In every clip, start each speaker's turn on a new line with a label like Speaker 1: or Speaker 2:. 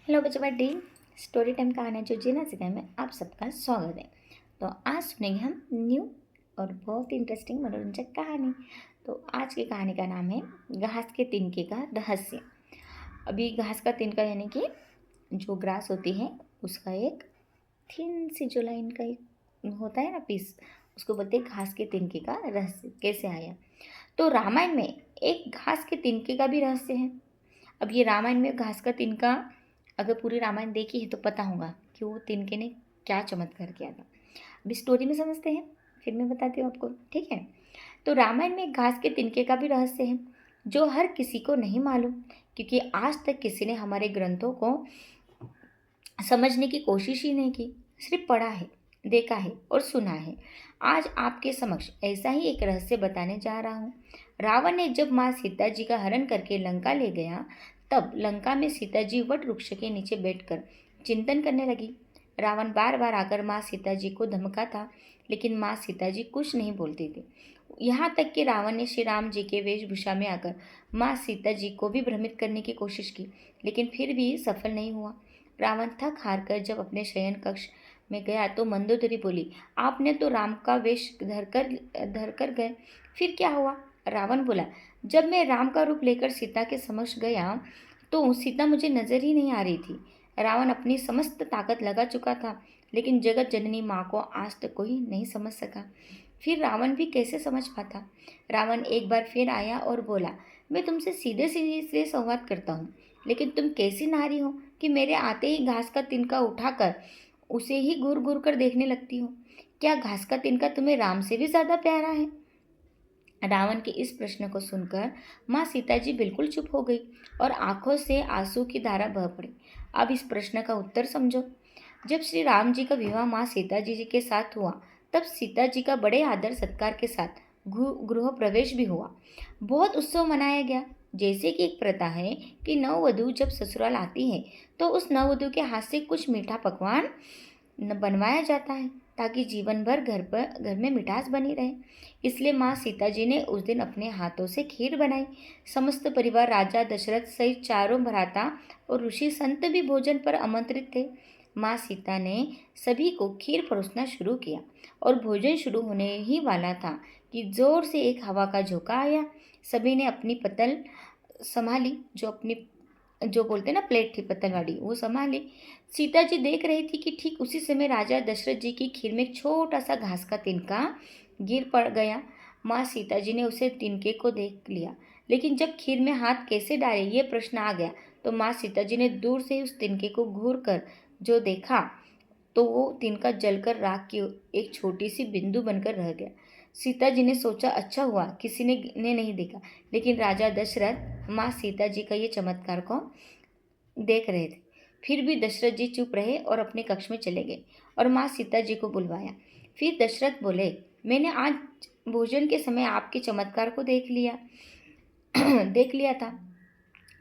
Speaker 1: Hello बच्चों, बड्डी story time कहानी जो जीना सिखाए में आप सबका स्वागत है। तो आज सुनेंगे हम न्यू और बहुत ही इंटरेस्टिंग मनोरंजक कहानी। तो आज की कहानी का नाम है घास के तिनके का रहस्य। अभी घास का तिनका यानी कि जो ग्रास होती है उसका एक थिन सी जो लाइन का एक होता है ना पीस, उसको बोलते हैं घास के तिनके का रहस्य कैसे आया। तो रामायण में एक घास के तिनके का भी रहस्य है। अब ये रामायण में घास का तिनका, अगर पूरी रामायण देखी है तो पता होगा कि वो तिनके ने क्या चमत्कार किया था। अभी स्टोरी में समझते हैं, फिर मैं बताती हूँ आपको, ठीक है। तो रामायण में घास के तिनके का भी रहस्य है जो हर किसी को नहीं मालूम, क्योंकि आज तक किसी ने हमारे ग्रंथों को समझने की कोशिश ही नहीं की, सिर्फ पढ़ा है, देखा है और सुना है। आज आपके समक्ष ऐसा ही एक रहस्य बताने जा रहा हूँ। रावण ने जब माँ सीता जी का हरण करके लंका ले गया, तब लंका में सीता जी वट वृक्ष के नीचे बैठकर चिंतन करने लगी। रावण बार बार आकर माँ सीता जी को धमका था, लेकिन माँ सीता जी कुछ नहीं बोलती थी। यहाँ तक कि रावण ने श्री राम जी के वेशभूषा में आकर माँ सीता जी को भी भ्रमित करने की कोशिश की, लेकिन फिर भी सफल नहीं हुआ। रावण थक हार कर जब अपने शयन कक्ष में गया तो मंदोदरी बोली, आपने तो राम का वेश धर कर गए, फिर क्या हुआ? रावण बोला, जब मैं राम का रूप लेकर सीता के समक्ष गया तो सीता मुझे नजर ही नहीं आ रही थी। रावण अपनी समस्त ताकत लगा चुका था, लेकिन जगत जननी माँ को आज तक कोई नहीं समझ सका। फिर रावण भी कैसे समझ पाता? रावण एक बार फिर आया और बोला, मैं तुमसे सीधे सीधे संवाद करता हूँ, लेकिन तुम कैसी नारी हो कि मेरे आते ही घास का तिनका उठाकर उसे ही घूर घूर कर देखने लगती हो। क्या घास का तिनका तुम्हें राम से भी ज्यादा प्यारा है? रावण के इस प्रश्न को सुनकर माँ सीता जी बिल्कुल चुप हो गई और आंखों से आंसू की धारा बह पड़ी। अब इस प्रश्न का उत्तर समझो। जब श्री राम जी का विवाह माँ सीता जी के साथ हुआ, तब सीता जी का बड़े आदर सत्कार के साथ गृह प्रवेश भी हुआ। बहुत उत्सव मनाया गया। जैसे कि एक प्रथा है कि नववधु जब ससुराल आती है तो उस नववधु के हाथ से कुछ मीठा पकवान बनवाया जाता है, ताकि जीवन भर घर में मिठास बनी रहे। इसलिए माँ सीता जी ने उस दिन अपने हाथों से खीर बनाई। समस्त परिवार, राजा दशरथ सहित चारों भ्राता और ऋषि संत भी भोजन पर आमंत्रित थे। माँ सीता ने सभी को खीर परोसना शुरू किया और भोजन शुरू होने ही वाला था कि जोर से एक हवा का झोंका आया। सभी ने अपनी पतल संभाली, जो बोलते हैं ना प्लेट थी पत्तल वाली, वो संभाली। सीता जी देख रही थी कि ठीक उसी समय राजा दशरथ जी की खीर में एक छोटा सा घास का तिनका गिर पड़ गया। माँ सीता जी ने उसे तिनके को देख लिया, लेकिन जब खीर में हाथ कैसे डाले ये प्रश्न आ गया, तो माँ सीता जी ने दूर से ही उस तिनके को घूर कर जो देखा, तो वो तिनका जलकर राख की एक छोटी सी बिंदु बनकर रह गया। सीता जी ने सोचा, अच्छा हुआ किसी ने नहीं देखा, लेकिन राजा दशरथ माँ सीता जी का ये चमत्कार को देख रहे थे। फिर भी दशरथ जी चुप रहे और अपने कक्ष में चले गए और माँ सीता जी को बुलवाया। फिर दशरथ बोले, मैंने आज भोजन के समय आपके चमत्कार को देख लिया देख लिया था।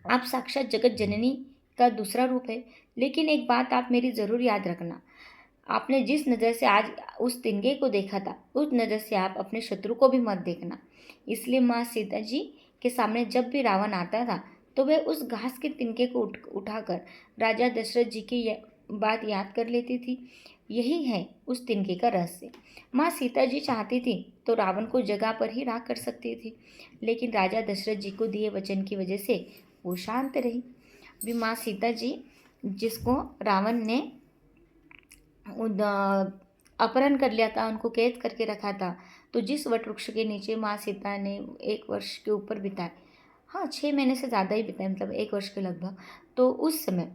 Speaker 1: आप साक्षात जगत जननी का दूसरा रूप है, लेकिन एक बात आप मेरी जरूर याद रखना। आपने जिस नज़र से आज उस तिनके को देखा था, उस नज़र से आप अपने शत्रु को भी मत देखना। इसलिए माँ सीता जी के सामने जब भी रावण आता था, तो वह उस घास के तिनके को उठाकर राजा दशरथ जी की बात याद कर लेती थी। यही है उस तिनके का रहस्य। माँ सीता जी चाहती थी तो रावण को जगह पर ही राख कर सकती थी, लेकिन राजा दशरथ जी को दिए वचन की वजह से वो शांत रही। भी माँ सीता जी, जिसको रावण ने अपहरण कर लिया था, उनको कैद करके रखा था, तो जिस वट वृक्ष के नीचे माँ सीता ने 1 वर्ष के ऊपर बिताए, हाँ 6 महीने से ज़्यादा ही बिताए, मतलब 1 वर्ष के लगभग। तो उस समय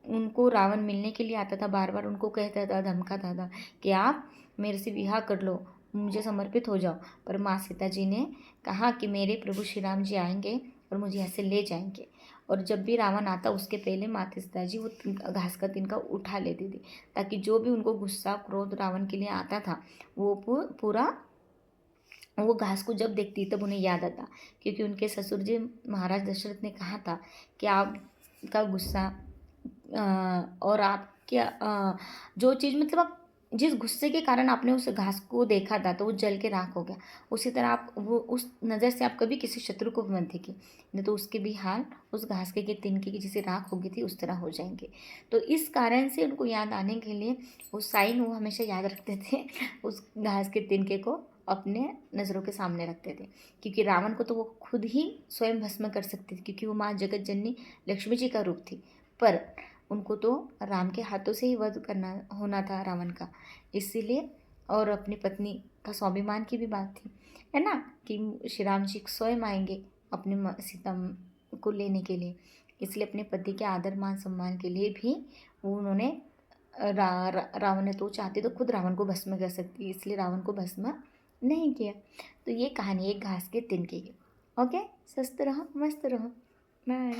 Speaker 1: उनको रावण मिलने के लिए आता था, बार बार उनको कहता था, धमकाता था कि आप मेरे से विवाह कर लो, मुझे समर्पित हो जाओ। पर माँ सीता जी ने कहा कि मेरे प्रभु श्री राम जी आएंगे और मुझे यहाँ से ले जाएंगे। और जब भी रावण आता उसके पहले माता सीता जी वो घास का तिनका उठा लेती थी, ताकि जो भी उनको गुस्सा क्रोध रावण के लिए आता था, वो पूरा वो घास को जब देखती तब उन्हें याद आता, क्योंकि उनके ससुर जी महाराज दशरथ ने कहा था कि आपका गुस्सा और आप क्या जो चीज़ मतलब आप जिस गुस्से के कारण आपने उस घास को देखा था तो वो जल के राख हो गया, उसी तरह आप वो उस नज़र से आप कभी किसी शत्रु को भी मत देखिए, नहीं तो उसके भी हाल उस घास के तिनके की जैसे राख हो गई थी उस तरह हो जाएंगे। तो इस कारण से उनको याद आने के लिए वो साइन वो हमेशा याद रखते थे उस घास के तिनके को अपने नज़रों के सामने रखते थे, क्योंकि रावण को तो वो खुद ही स्वयं भस्म कर सकते थे क्योंकि वो माँ जगत जननी लक्ष्मी जी का रूप थी। पर उनको तो राम के हाथों से ही वध करना होना था रावण का, इसीलिए। और अपनी पत्नी का स्वाभिमान की भी बात थी, है ना, कि श्री राम जी स्वयं आएंगे अपने सीता को लेने के लिए, इसलिए अपने पति के आदर मान सम्मान के लिए भी वो उन्होंने रावण ने तो चाहते तो खुद रावण को भस्म कर सकती, इसलिए रावण को भस्म नहीं किया। तो ये कहानी एक घास के तिनके की। ओके, स्वस्थ रहो, मस्त रहो, बाय।